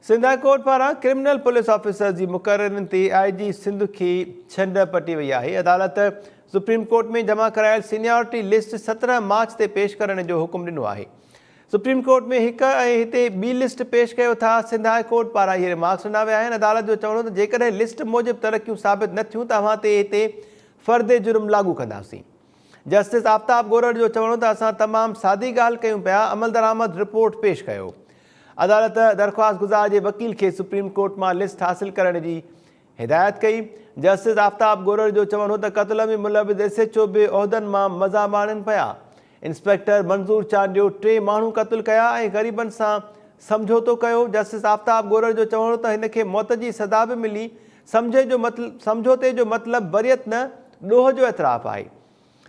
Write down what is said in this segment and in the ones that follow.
Sindh high court पारां criminal police officer जी मुक़ररनि ते IG Sindh खे छंड पटी वई आहे। अदालत सुप्रीम कोर्ट में जमा करायल सीनियरिटी लिस्ट 17 मार्च ते पेश करण जो हुकुम ॾिनो आहे। सुप्रीम कोर्ट में हिक ऐं हिते ॿी लिस्ट पेश कयो था। सिंध हाई कोर्ट पारां इहे रिमार्क्स ॾिना विया आहिनि। अदालत जो चवणो त जेकॾहिं लिस्ट मूजिबि तरक़ियूं साबित न थियूं त अव्हां ते हिते फ़र्द जुर्म लागू कंदासीं। जस्टिस आफ्ताब गोरड़ जो चवणो त असां तमामु सादी ॻाल्हि कयूं पिया, अमल दरामद रिपोर्ट पेश कयो। अदालत दरख़्वास्त गुज़ार जे वकील खे सुप्रीम कोर्ट मां लिस्ट हासिल करण जी हिदायत कई। जस्टिस आफ्ताब गोरड़ जो चवणो त क़त्ल में मुलविज़ SHO बि उहिदनि मां मज़ा माणनि पिया। इंस्पेक्टर मंज़ूर चांडियो 3 माण्हू क़त्ल कया ऐं ग़रीबनि सां समझौतो कयो। जस्टिस आफ्ताब गोरड़ जो चवणो त हिन खे मौत जी सज़ा बि मिली। समझौते जो मतिलबु बरियत न, ॾोह जो एतिराफ़ आहे।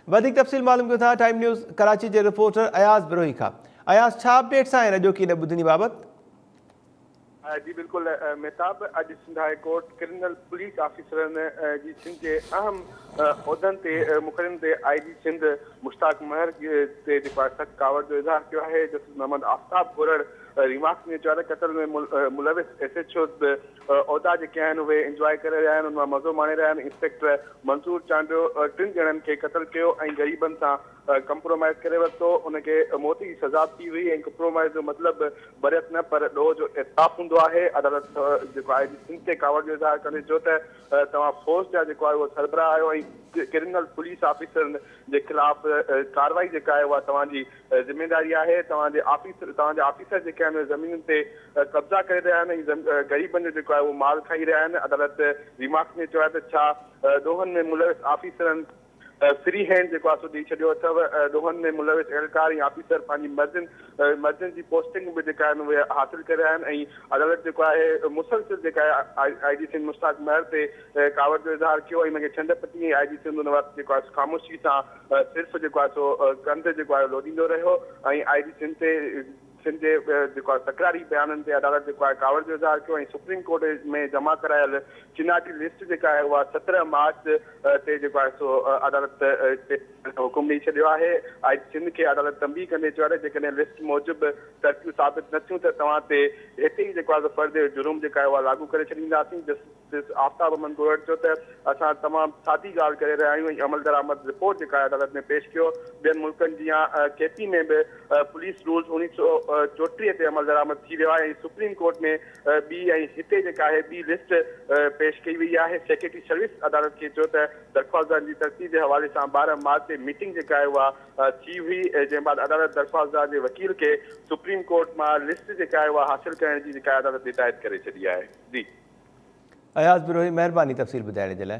वधीक तफ़सील मालूम कयूं था टाइम न्यूज़ कराची जे रिपोर्टर अयाज़ बिरोही खां। अयाज़, छा अपडेट्स आहिनि अॼोकी न ॿुधनी बाबति? जी बिल्कुल मेहताब, अॼु Sindh high court criminal police ऑफिसरनि जी सिंध जे अहम उहिदनि ते मुक़ररनि ते IG सिंध मुश्ताक महर ते जेको आहे सख़्तु कावड़ जो इज़हार कयो आहे। जस्टिस मोहम्मद आफ्ताब गोरड़ रिमार्क्स में चयो आहे क़त्ल में मुलविज़ SHO उहिदा जेके आहिनि उहे इंजॉय करे रहिया आहिनि, उन मां मज़ो माणे रहिया आहिनि। इंस्पेक्टर मंज़ूर चांडियो 3 ॼणनि खे क़त्ल कयो ऐं ग़रीबनि सां कंप्रोमाइज़ करे वरितो। उनखे मौत जी सज़ा थी हुई ऐं कंप्रोमाइज़ जो मतिलबु बरियत न पर ॾोह जो एतिराफ़ हूंदो आहे। अदालत जेको आहे सिंध ते कावड़ जो इज़हार कंदे चयो त तव्हां फौज जा जेको आहे उहो सरबराह आहियो ऐं क्रिमिनल पुलिस ऑफिसरनि जे ख़िलाफ़ कार्रवाई जेका आहे उहा तव्हांजी ज़िम्मेदारी आहे। तव्हांजा ऑफिसर जेके आहिनि ज़मीनुनि ते कब्ज़ा करे रहिया आहिनि ऐं ग़रीबनि जो जेको आहे उहो माल खाई रहिया आहिनि। अदालत रिमार्क्स में चयो आहे त छा ॾोहनि में मुलविज़ ऑफिसरनि फ्री हैंड जेको आहे सो ॾेई छॾियो अथव। ॾोहनि में मुलविज़ एहलकार ऐं ऑफिसर पंहिंजी मर्ज़ियुनि जी पोस्टिंग बि जेका आहिनि उहे हासिल करे रहिया आहिनि ऐं अदालत जेको आहे मुसलसिल जेका आहे IG सिंध मुश्ताक महर ते कावड़ जो इज़हार कयो ऐं हुनखे छंड पटी ऐं IG सिंध उन वक़्तु जेको आहे ख़ामोशी सां सिर्फ़ु जेको आहे सो कंध जेको आहे लोॾींदो रहियो ऐं IG सिंध ते सिंध जे जेको आहे तकरारी बयाननि ते अदालत जेको आहे कावड़ जो इज़हार कयो ऐं सुप्रीम कोर्ट में जमा करायल सीनियरिटी लिस्ट जेका आहे उहा 17 मार्च ते जेको आहे सो अदालत हुकुम ॾेई छॾियो आहे। IG सिंध खे अदालत तंबीह कंदे चयो आहे जेकॾहिं लिस्ट मूजिबि तरक़ियूं साबित न थियूं त तव्हां ते हिते ई जेको आहे फ़र्द जुर्म जेका आहे उहा लागू करे छॾींदासीं। जस्टिस आफ्ताब अमन गोरड़ चयो त असां तमामु सादी ॻाल्हि करे रहिया आहियूं ऐं अमल दरामद रिपोर्ट जेका आहे अदालत में पेश कयो। ॿियनि मुल्कनि जी KP में बि पुलिस रूल्स 1934 ते अमल दरामद थी वियो आहे ऐं सुप्रीम कोर्ट में ॿी ऐं हिते जेका आहे ॿी लिस्ट पेश कई वई आहे। सेक्रेटरी सर्विस अदालत खे चयो त दरख़्वास्तदार जी तरतीब जे हवाले सां 12 मार्च ते मीटिंग जेका आहे उहा थी हुई, जंहिं बाद अदालत दरख़्वास्तदार जे वकील खे सुप्रीम कोर्ट मां लिस्ट जेका आहे उहा हासिल करण जी जेका अदालत हिदायत करे छॾी आहे। जी अयाज़ बिरोही, महिरबानी तफ़सील ॿुधाइण जे लाइ।